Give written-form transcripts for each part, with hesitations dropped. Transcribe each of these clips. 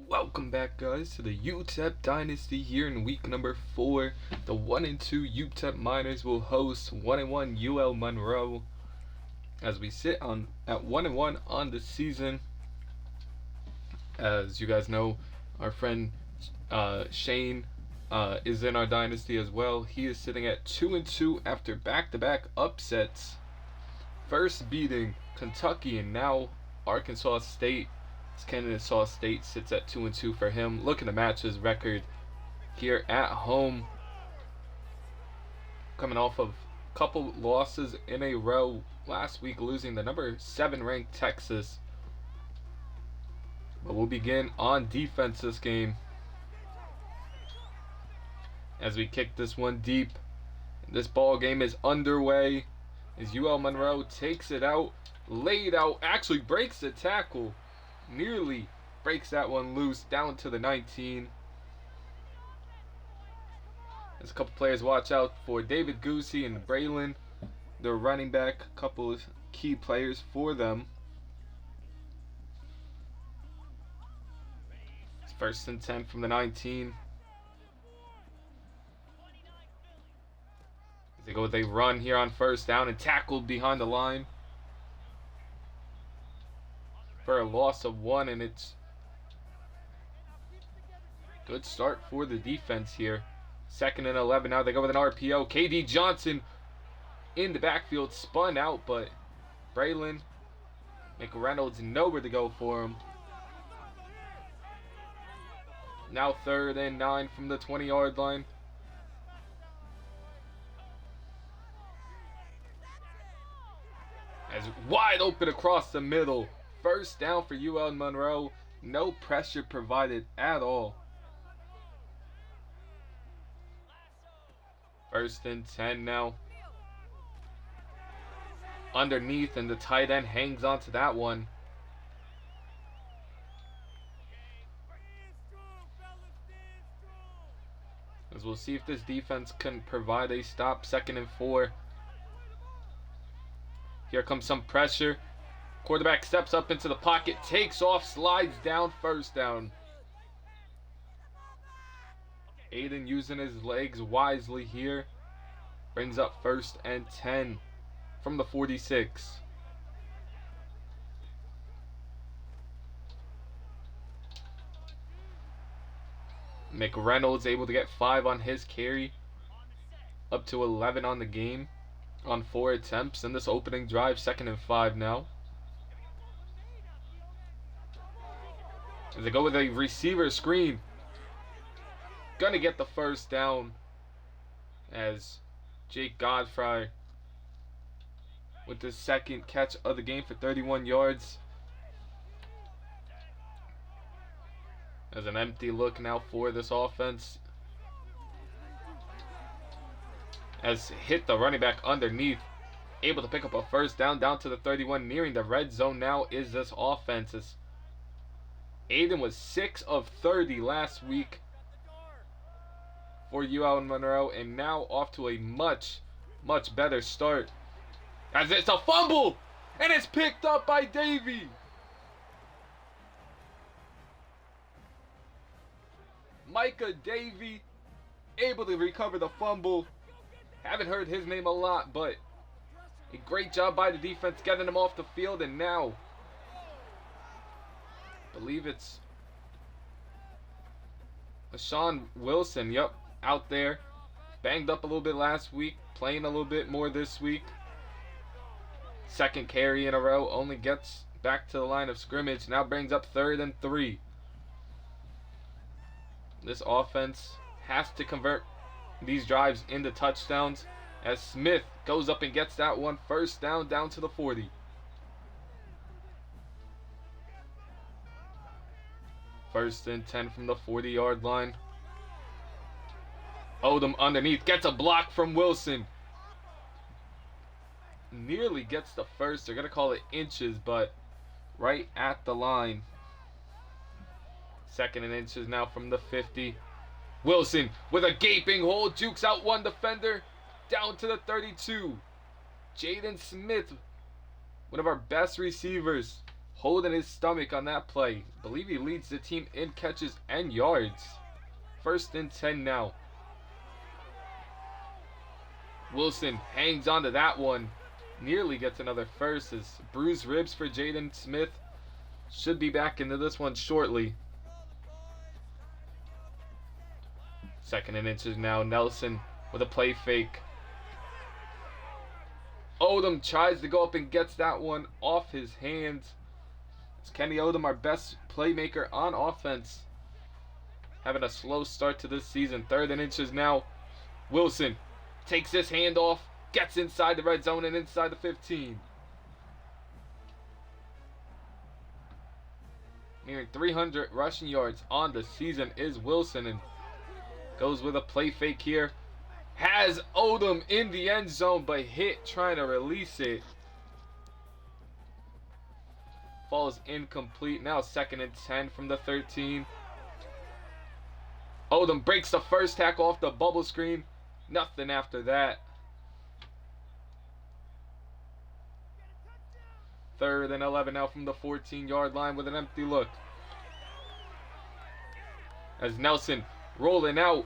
Welcome back, guys, to the Utep dynasty here in week number 4. The 1-2 Utep Miners will host 1-1 UL Monroe as we sit on at 1-1 on the season. As you guys know, our friend Shane is in our dynasty as well. He is sitting at 2-2 after back-to-back upsets. First beating Kentucky and now Arkansas State. Kennesaw State sits at 2-2 for him. Looking to match his record here at home. Coming off of a couple losses in a row. Last week losing the number 7 ranked Texas. But we'll begin on defense this game. As we kick this one deep. This ball game is underway. As UL Monroe takes it out. Laid out. Actually breaks the tackle. Nearly breaks that one loose down to the 19. There's a couple players watch out for David Goosey and Braylon. They're running back, a couple of key players for them. It's 1st and 10 from the 19. As they go with a run here on 1st down and tackled behind the line for a loss of 1, and it's good start for the defense here. 2nd and 11. Now they go with an RPO. KD Johnson in the backfield, spun out, but Braylon McReynolds nowhere to go for him. Now 3rd and 9 from the 20-yard line. As wide open across the middle. 1st down for UL Monroe. No pressure provided at all. 1st and 10 now. Underneath, and the tight end hangs on to that one. As we'll see if this defense can provide a stop. 2nd and 4. Here comes some pressure. Quarterback steps up into the pocket, takes off, slides down, 1st down. Aiden using his legs wisely here. Brings up 1st and 10 from the 46. McReynolds able to get 5 on his carry. Up to 11 on the game on 4 attempts in this opening drive. 2nd and 5 now. As they go with a receiver screen. Gonna get the 1st down. As Jake Godfrey with the 2nd catch of the game for 31 yards. There's an empty look now for this offense. As hit the running back underneath. Able to pick up a 1st down to the 31. Nearing the red zone now is this offense. Aiden was 6 of 30 last week for UL Monroe, and now off to a much better start. As it's a fumble, and it's picked up by Davey. Micah Davey able to recover the fumble. Haven't heard his name a lot, but a great job by the defense getting him off the field, and now believe it's Sean Wilson, out there. Banged up a little bit last week, playing a little bit more this week. 2nd carry in a row, only gets back to the line of scrimmage. Now brings up 3rd and 3. This offense has to convert these drives into touchdowns as Smith goes up and gets that one. 1st down to the 40. First and 10 from the 40-yard line. Odom underneath. Gets a block from Wilson. Nearly gets the 1st. They're going to call it inches, but right at the line. 2nd and inches now from the 50. Wilson with a gaping hole. Jukes out one defender. Down to the 32. Jaden Smith, one of our best receivers, holding his stomach on that play. I believe he leads the team in catches and yards. 1st and 10 now. Wilson hangs on to that one. Nearly gets another first. As bruised ribs for Jaden Smith. Should be back into this one shortly. 2nd and inches now. Nelson with a play fake. Odom tries to go up and gets that one off his hands. It's Kenny Odom, our best playmaker on offense, having a slow start to this season. 3rd and inches now. Wilson takes this handoff, gets inside the red zone and inside the 15. Nearing 300 rushing yards on the season is Wilson, and goes with a play fake here. Has Odom in the end zone, but hit trying to release it. Falls incomplete. Now 2nd and 10 from the 13. Odom breaks the first tackle off the bubble screen. Nothing after that. 3rd and 11 now from the 14-yard line with an empty look. As Nelson rolling out.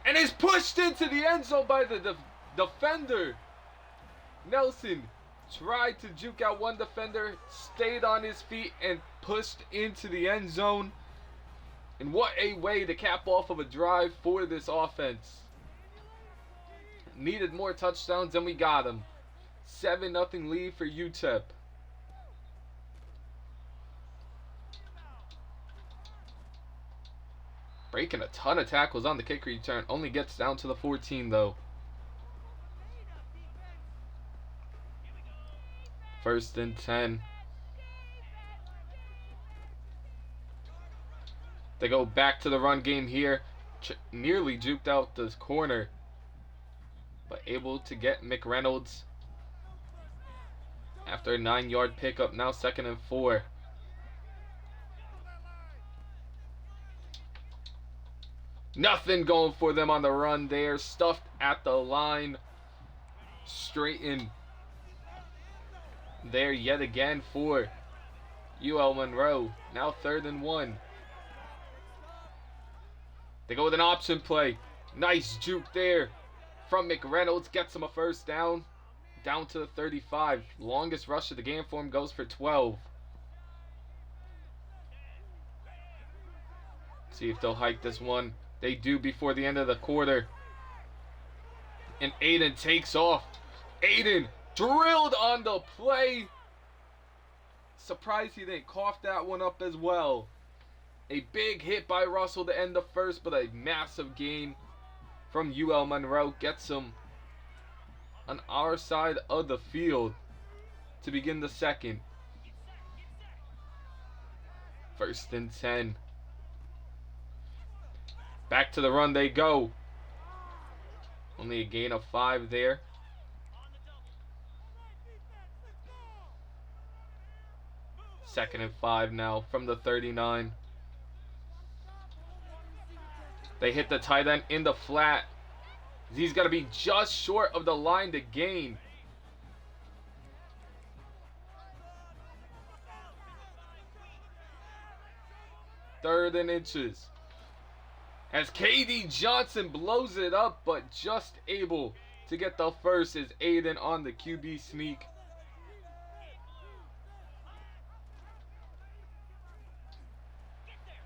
And is pushed into the end zone by the defender. Nelson tried to juke out one defender, stayed on his feet, and pushed into the end zone. And what a way to cap off of a drive for this offense. Needed more touchdowns and we got them. 7-0 lead for Utep. Breaking a ton of tackles on the kick return. Only gets down to the 14 though. 1st and 10. They go back to the run game here. Nearly juked out this corner, but able to get McReynolds after a 9-yard pickup. Now 2nd and 4. Nothing going for them on the run there. Stuffed at the line. Straightened there yet again for UL Monroe. Now 3rd and 1. They go with an option play. Nice juke there from McReynolds. Gets him a 1st down. Down to the 35. Longest rush of the game for him goes for 12. See if they'll hike this one. They do before the end of the quarter. And Aiden takes off. Aiden drilled on the play. Surprised he didn't cough that one up as well. A big hit by Russell to end the first, but a massive gain from UL Monroe gets him on our side of the field to begin the second. 1st and 10. Back to the run they go. Only a gain of 5 there. Second and 5 now from the 39. They hit the tight end in the flat. He's got to be just short of the line to gain. Third and inches. As KD Johnson blows it up, but just able to get the first is Aiden on the QB sneak.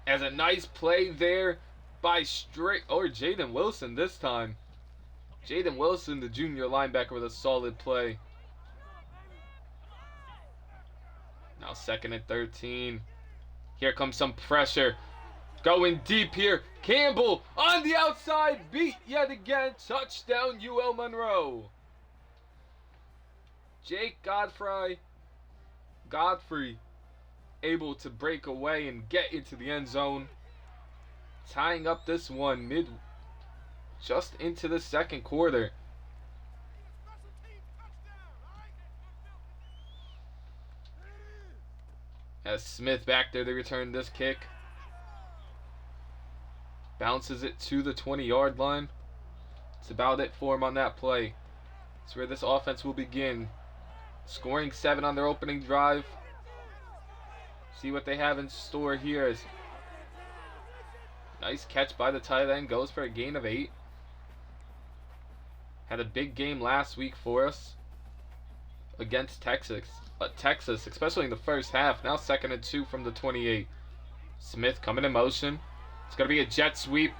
As a nice play there by Jaden Wilson this time. Jaden Wilson, the junior linebacker, with a solid play. Now 2nd and 13. Here comes some pressure. Going deep here. Campbell on the outside. Beat yet again. Touchdown UL Monroe. Jake Godfrey able to break away and get into the end zone. Tying up this one just into the second quarter. As Smith back there to return this kick. Bounces it to the 20-yard line. That's about it for him on that play. That's where this offense will begin. Scoring 7 on their opening drive. See what they have in store here. Nice catch by the tight end. Goes for a gain of 8. Had a big game last week for us against Texas, especially in the first half. Now 2nd and 2 from the 28. Smith coming in motion. It's going to be a jet sweep.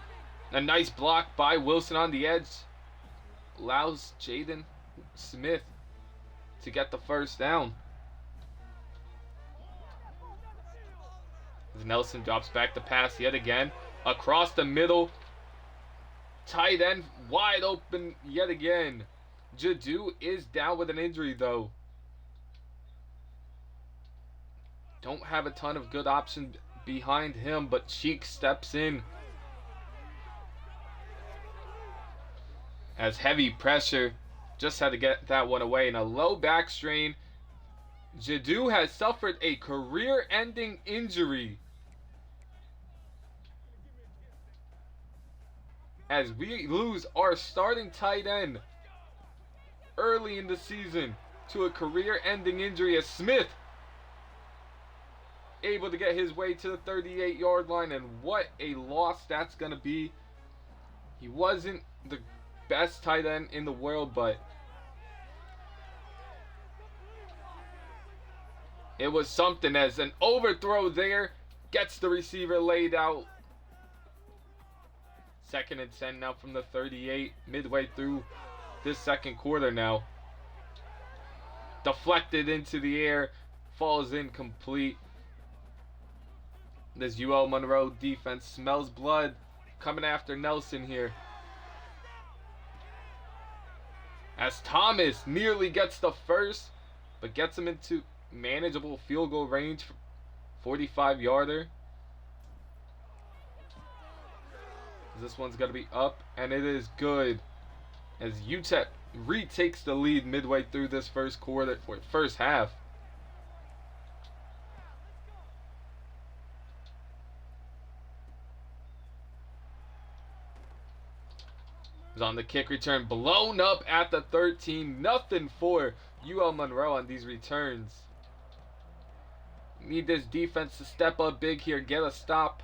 A nice block by Wilson on the edge. Allows Jaden Smith to get the first down. As Nelson drops back to pass yet again. Across the middle. Tight end wide open yet again. Jadu is down with an injury though. Don't have a ton of good options behind him, but Cheek steps in. As heavy pressure, just had to get that one away. In a low back strain, Jadu has suffered a career-ending injury. As we lose our starting tight end early in the season to a career-ending injury, as Smith able to get his way to the 38-yard line, and what a loss that's going to be. He wasn't the best tight end in the world, but it was something, as an overthrow there gets the receiver laid out. 2nd and 10 now from the 38, midway through this second quarter now. Deflected into the air, falls incomplete. This UL Monroe defense smells blood coming after Nelson here. As Thomas nearly gets the first, but gets him into manageable field goal range, 45-yarder. This one's going to be up, and it is good. As Utep retakes the lead midway through this first quarter, or first half. On the kick return, blown up at the 13. Nothing for UL Monroe on these returns. Need this defense to step up big here, get a stop.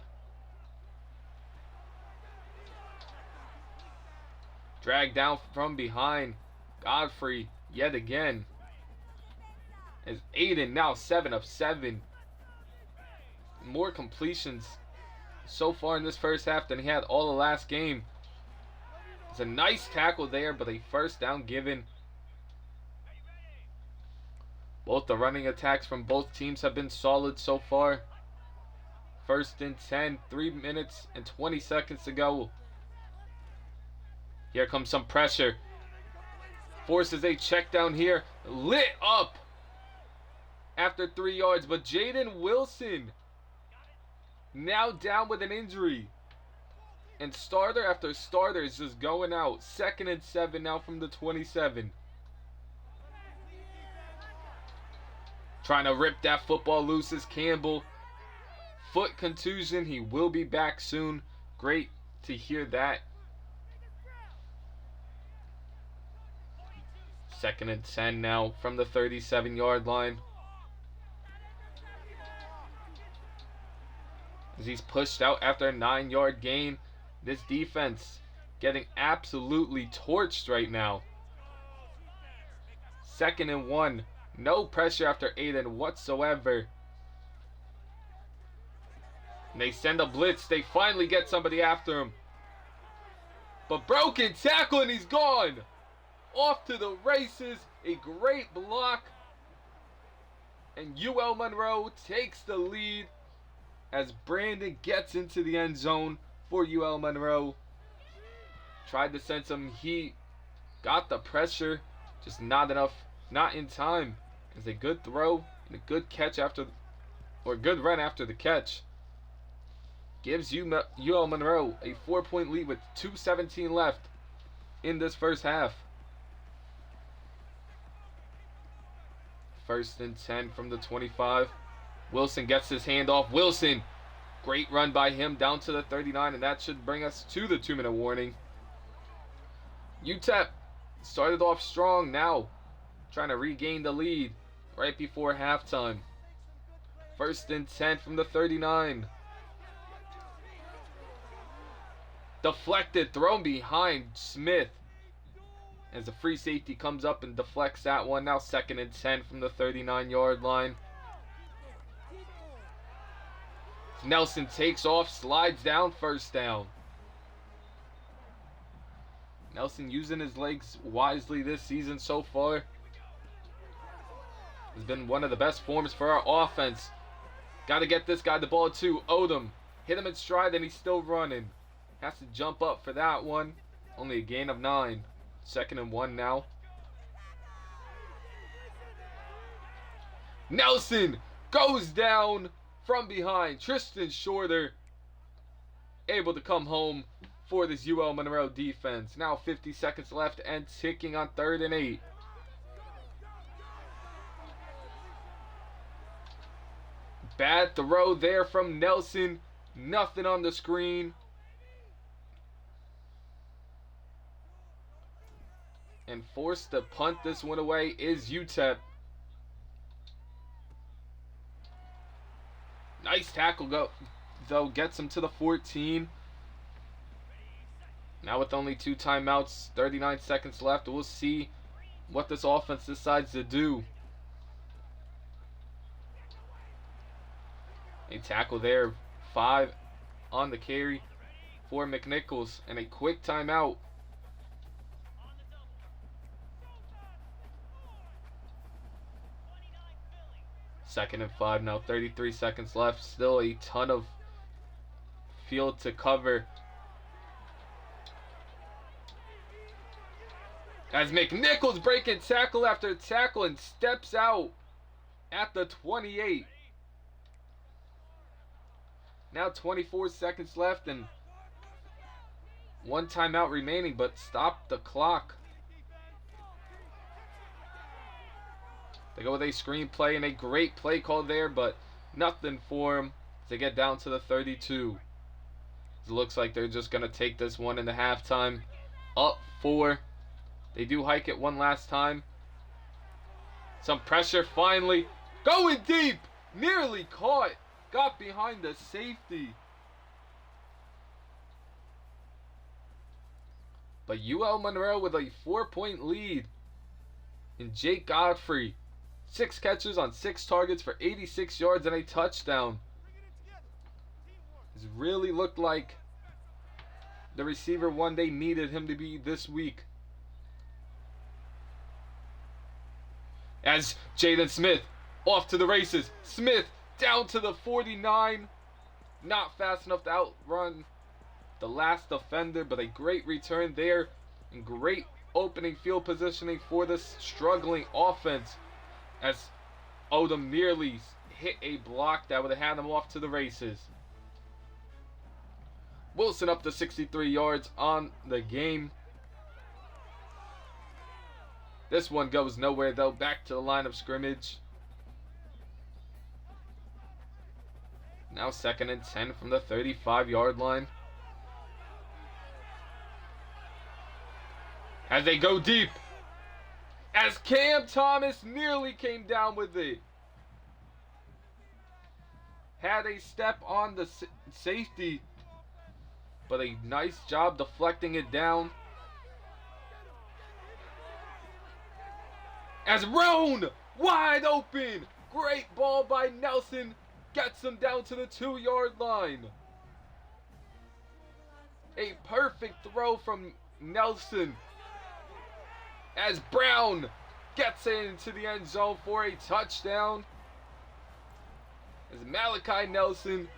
Dragged down from behind. Godfrey yet again. As Aiden now 7 of 7. More completions so far in this first half than he had all the last game. It's a nice tackle there, but a first down given. Both the running attacks from both teams have been solid so far. 1st and 10, 3 minutes and 20 seconds to go. Here comes some pressure. Forces a check down here. Lit up after 3 yards, but Jaden Wilson now down with an injury. And starter after starter is just going out. 2nd and 7 now from the 27. Trying to rip that football loose is Campbell. Foot contusion. He will be back soon. Great to hear that. 2nd and 10 now from the 37-yard line. As he's pushed out after a 9-yard gain. This defense getting absolutely torched right now. 2nd and 1. No pressure after Aiden whatsoever. And they send a blitz. They finally get somebody after him. But broken tackle and he's gone. Off to the races. A great block. And UL Monroe takes the lead as Brandon gets into the end zone for UL Monroe. Tried to send some heat. Got the pressure. Just not enough. Not in time. It's a good throw and a good catch after, or good run after the catch. Gives UL Monroe a 4-point lead with 2:17 left in this first half. 1st and 10 from the 25. Wilson gets his hand off. Wilson, great run by him down to the 39, and that should bring us to the 2-minute warning. Utep started off strong, now trying to regain the lead right before halftime. First and 10 from the 39. Deflected, thrown behind Smith. As the free safety comes up and deflects that one. Now second and 10 from the 39-yard line. Nelson takes off, slides down, first down. Nelson using his legs wisely this season so far. Has been one of the best forms for our offense. Got to get this guy the ball too. Odom hit him in stride and he's still running. Has to jump up for that one. Only a gain of 9. Second and 1 now. Nelson goes down from behind. Tristan Shorter able to come home for this UL Monroe defense. Now 50 seconds left and ticking on 3rd and 8. Bad throw there from Nelson. Nothing on the screen. And forced to punt this one away is Utep. Nice tackle though, gets him to the 14. Now with only 2 timeouts, 39 seconds left, we'll see what this offense decides to do. A tackle there, 5 on the carry for McNichols, and a quick timeout. Second and 5 now, 33 seconds left. Still a ton of field to cover. As McNichols breaking tackle after tackle and steps out at the 28. Now 24 seconds left and 1 timeout remaining, but stop the clock. They go with a screen play and a great play call there, but nothing for them to get down to the 32. It looks like they're just going to take this one into halftime. Up 4. They do hike it one last time. Some pressure finally. Going deep. Nearly caught. Got behind the safety. But UL Monroe with a 4-point lead. And Jake Godfrey. 6 catches on 6 targets for 86 yards and a touchdown. It's really looked like the receiver one they needed him to be this week. As Jaden Smith off to the races. Smith down to the 49. Not fast enough to outrun the last defender, but a great return there and great opening field positioning for this struggling offense. As Odom nearly hit a block that would have had him off to the races. Wilson up to 63 yards on the game. This one goes nowhere though. Back to the line of scrimmage. Now second and 10 from the 35-yard line. As they go deep. As Cam Thomas nearly came down with it. Had a step on the safety. But a nice job deflecting it down. As Roan wide open. Great ball by Nelson. Gets him down to the 2-yard line. A perfect throw from Nelson. As Brown gets into the end zone for a touchdown. As Malachi Nelson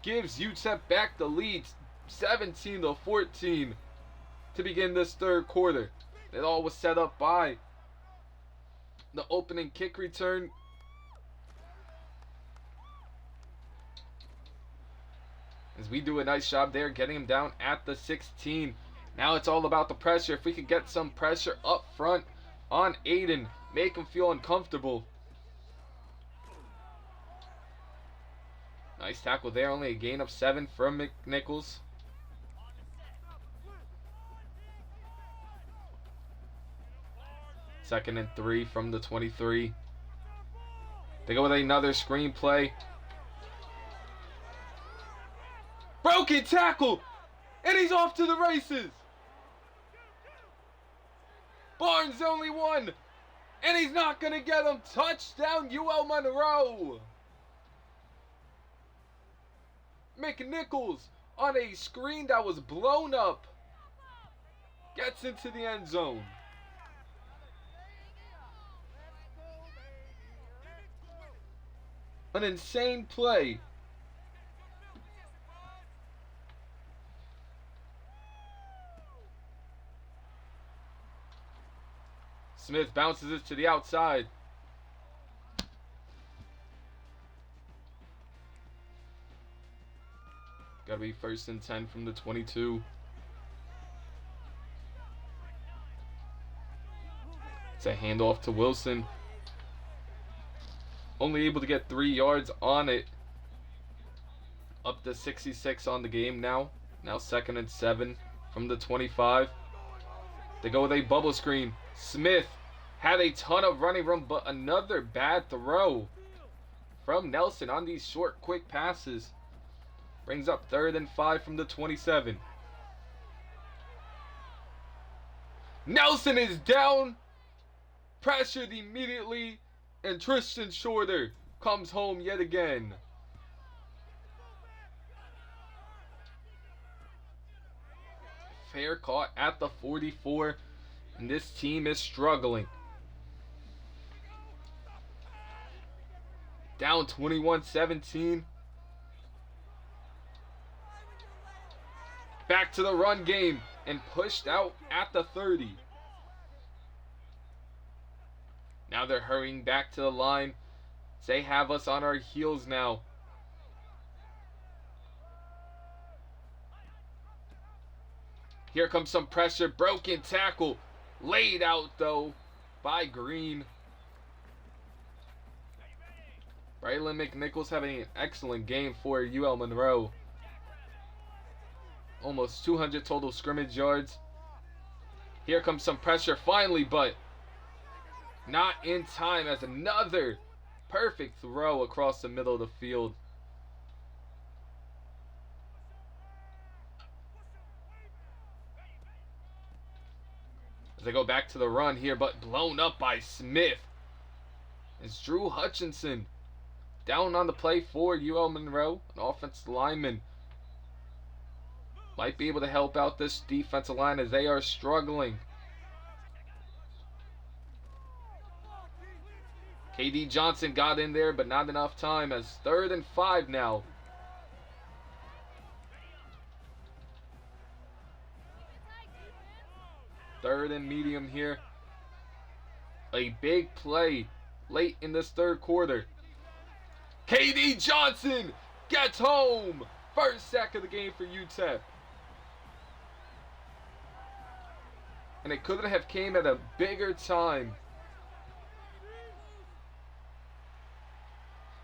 gives Utep back the lead 17-14 to begin this 3rd quarter. It all was set up by the opening kick return. As we do a nice job there getting him down at the 16. Now it's all about the pressure. If we could get some pressure up front on Aiden, make him feel uncomfortable. Nice tackle there. Only a gain of 7 from McNichols. Second and 3 from the 23. They go with another screenplay. Broken tackle! And he's off to the races! Barnes only one! And he's not going to get him! Touchdown, UL Monroe! McNichols on a screen that was blown up gets into the end zone. An insane play. Smith bounces it to the outside. Gotta be 1st and 10 from the 22. It's a handoff to Wilson. Only able to get 3 yards on it. Up to 66 on the game now. Now 2nd and 7 from the 25. They go with a bubble screen. Smith had a ton of running room, but another bad throw from Nelson on these short, quick passes. Brings up 3rd and 5 from the 27. Nelson is down. Pressured immediately. And Tristan Shorter comes home yet again. Fair caught at the 44. And this team is struggling. Down 21-17. Back to the run game and pushed out at the 30. Now they're hurrying back to the line. They have us on our heels now. Here comes some pressure. Broken tackle. Laid out though by Green. Braylon McNichols having an excellent game for UL Monroe. Almost 200 total scrimmage yards. Here comes some pressure finally, but not in time as another perfect throw across the middle of the field. As they go back to the run here, but blown up by Smith. It's Drew Hutchinson down on the play for UL Monroe, an offensive lineman. Might be able to help out this defensive line as they are struggling. KD Johnson got in there, but not enough time as 3rd and 5 now. Third and medium here. A big play late in this 3rd quarter. KD Johnson gets home. 1st sack of the game for Utep. And it couldn't have came at a bigger time.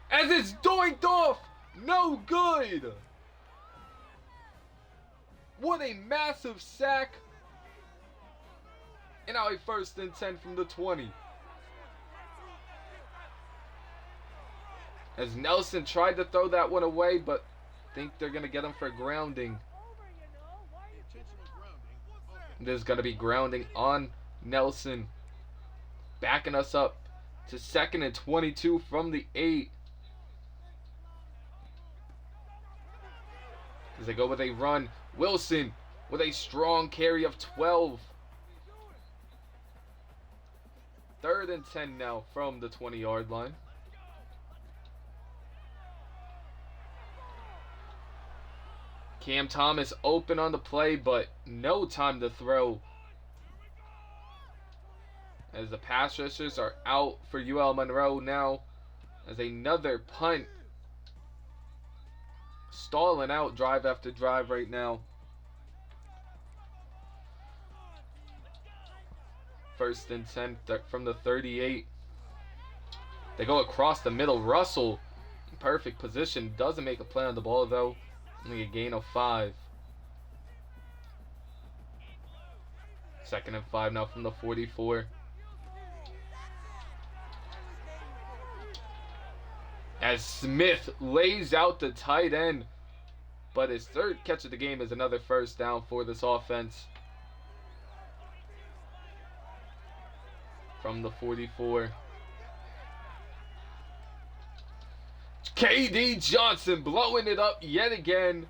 As it's doinked off. No good. What a massive sack. And now a 1st and 10 from the 20. As Nelson tried to throw that one away, but I think they're going to get him for grounding. There's going to be grounding on Nelson. Backing us up to 2nd and 22 from the 8. As they go with a run. Wilson with a strong carry of 12. 3rd and 10 now from the 20-yard line. Cam Thomas open on the play, but no time to throw. As the pass rushers are out for UL Monroe now. As another punt. Stalling out drive after drive right now. 1st and 10 from the 38. They go across the middle. Russell in perfect position. Doesn't make a play on the ball though. Only a gain of 5. 2nd and 5 now from the 44. as Smith lays out the tight end. But his third catch of the game is another first down for this offense. From the 44. KD Johnson blowing it up yet again.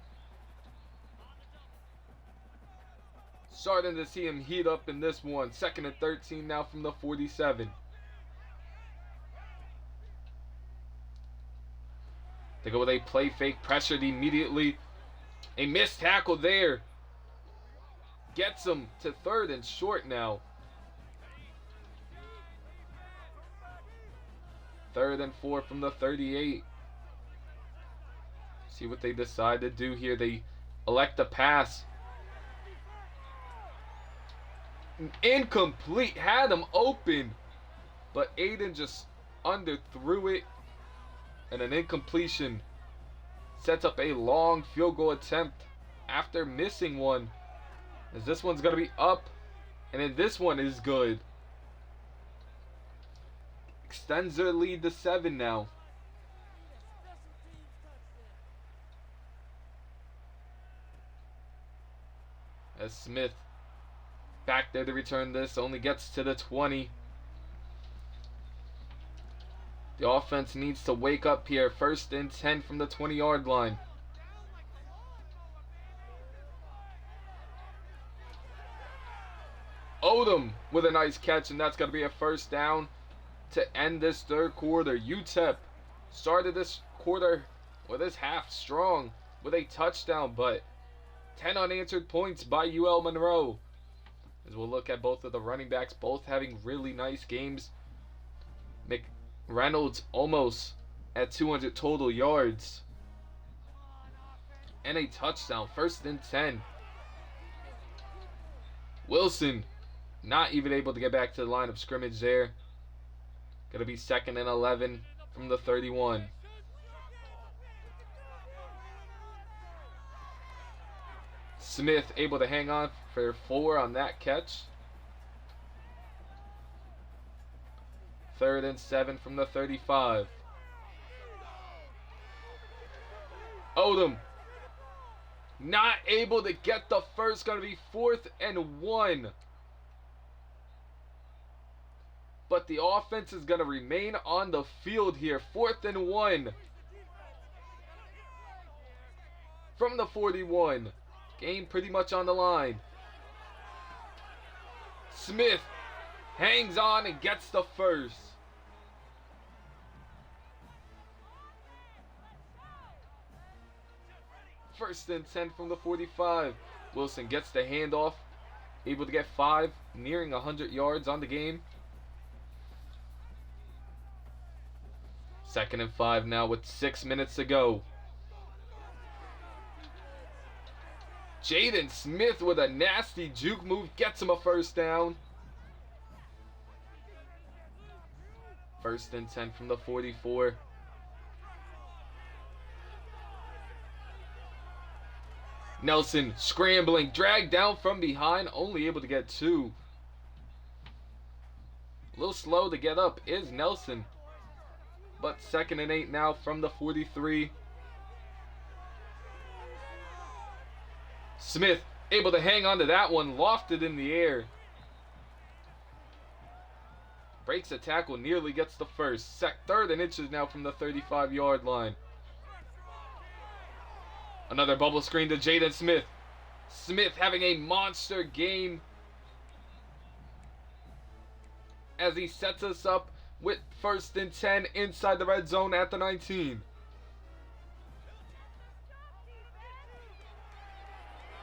Starting to see him heat up in this one. 2nd and 13 now from the 47. They go with a play fake, pressured immediately. A missed tackle there. Gets him to 3rd and short now. 3rd and 4 from the 38. See what they decide to do here. They elect a pass. Incomplete. Had him open. But Aiden just underthrew it. And an incompletion sets up a long field goal attempt after missing one. As this one's going to be up. And then this one is good. Extends their lead to 7 now. As Smith back there to return this, only gets to the 20. The offense needs to wake up here. 1st and 10 from the 20-yard line. Odom with a nice catch, and that's going to be a first down to end this 3rd quarter. Utep started this quarter, or this half, strong with a touchdown, but 10 unanswered points by UL Monroe. As we'll look at both of the running backs, both having really nice games. Reynolds almost at 200 total yards. And a touchdown. 1st and 10. Wilson not even able to get back to the line of scrimmage there. Going to be 2nd and 11 from the 31. Smith able to hang on for 4 on that catch. 3rd and 7 from the 35. Odom not able to get the first. Going to be 4th and 1. But the offense is going to remain on the field here. 4th and 1. From the 41. Game pretty much on the line. Smith hangs on and gets the first. 1st and 10 from the 45. Wilson gets the handoff. Able to get 5, nearing 100 yards on the game. 2nd and 5 now with 6 minutes to go. Jaden Smith with a nasty juke move gets him a first down. 1st and 10 from the 44. Nelson scrambling, dragged down from behind, only able to get 2. A little slow to get up is Nelson. But 2nd and 8 now from the 43. Smith able to hang on to that one, lofted in the air. Breaks a tackle, nearly gets the first. 3rd and inches now from the 35-yard line. Another bubble screen to Jaden Smith. Smith having a monster game as he sets us up with 1st and 10 inside the red zone at the 19.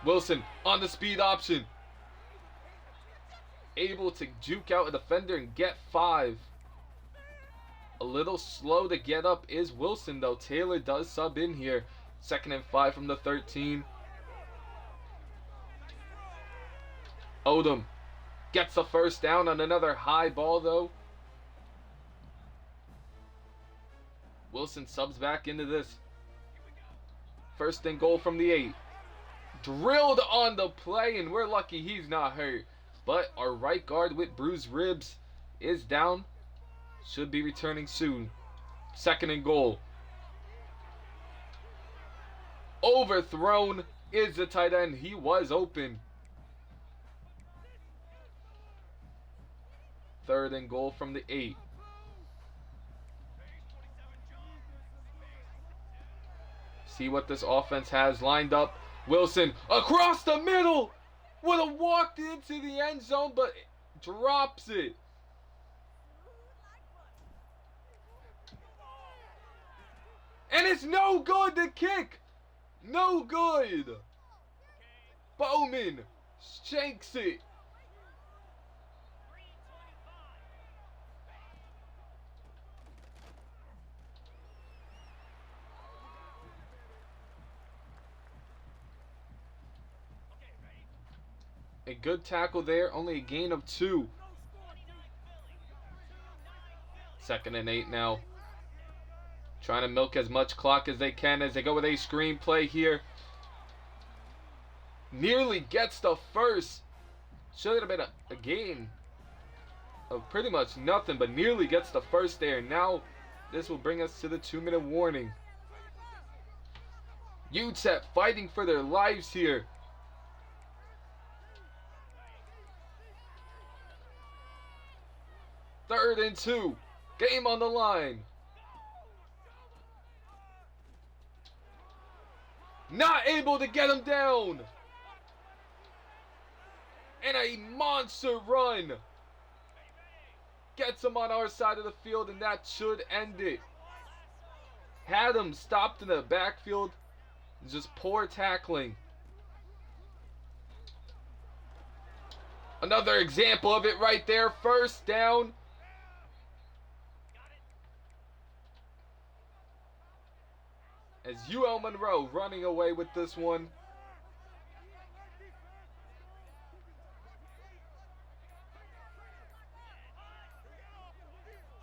Wilson on the speed option. Able to juke out a defender and get 5. A little slow to get up is Wilson though. Taylor does sub in here. 2nd and 5 from the 13. Odom gets the first down on another high ball though. Wilson subs back into this. 1st and goal from the 8. Drilled on the play, and we're lucky he's not hurt. But our right guard with bruised ribs is down. Should be returning soon. 2nd and goal. Overthrown is the tight end. He was open. 3rd and goal from the 8. See what this offense has lined up. Wilson across the middle. Would have walked into the end zone, but drops it. And it's no good to kick. No good. Bowman shakes it. A good tackle there. Only a gain of 2. 2nd and 8 now. Trying to milk as much clock as they can as they go with a screenplay here. Nearly gets the first. Should have been a gain of pretty much nothing, but nearly gets the first there. Now this will bring us to the 2-minute warning. Utep fighting for their lives here. Third and 2. Game on the line. Not able to get him down. And a monster run. Gets him on our side of the field, and that should end it. Had him stopped in the backfield. Just poor tackling. Another example of it right there. 1st down. As UL Monroe running away with this one.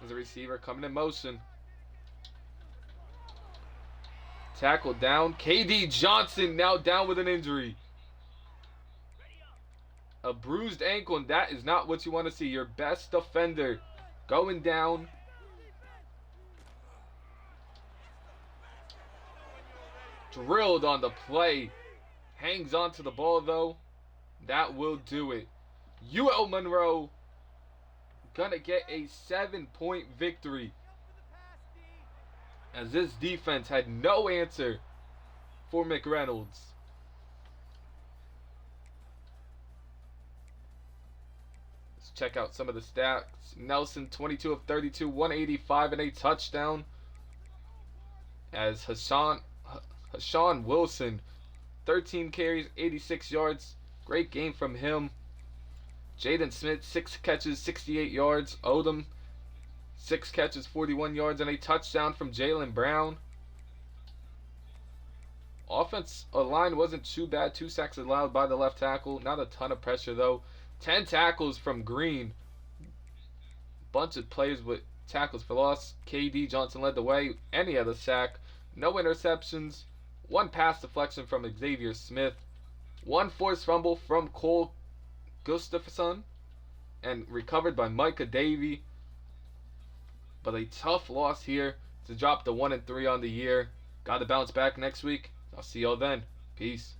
As a receiver coming in motion. Tackle down. KD Johnson now down with an injury. A bruised ankle, and that is not what you want to see. Your best defender going down. Drilled on the play. Hangs on to the ball, though. That will do it. UL Monroe gonna get a 7-point victory, as this defense had no answer for McReynolds. Let's check out some of the stats. Nelson, 22 of 32, 185 and a touchdown. As Hashawn Wilson, 13 carries, 86 yards. Great game from him. Jaden Smith, 6 catches, 68 yards. Odom, 6 catches, 41 yards, and a touchdown from Jalen Brown. Offense line wasn't too bad. 2 sacks allowed by the left tackle. Not a ton of pressure, though. 10 tackles from Green. Bunch of plays with tackles for loss. KD Johnson led the way. Any other sack. No interceptions. 1 pass deflection from Xavier Smith. 1 forced fumble from Cole Gustafson, and recovered by Micah Davey. But a tough loss here to drop the 1-3 on the year. Got to bounce back next week. I'll see y'all then. Peace.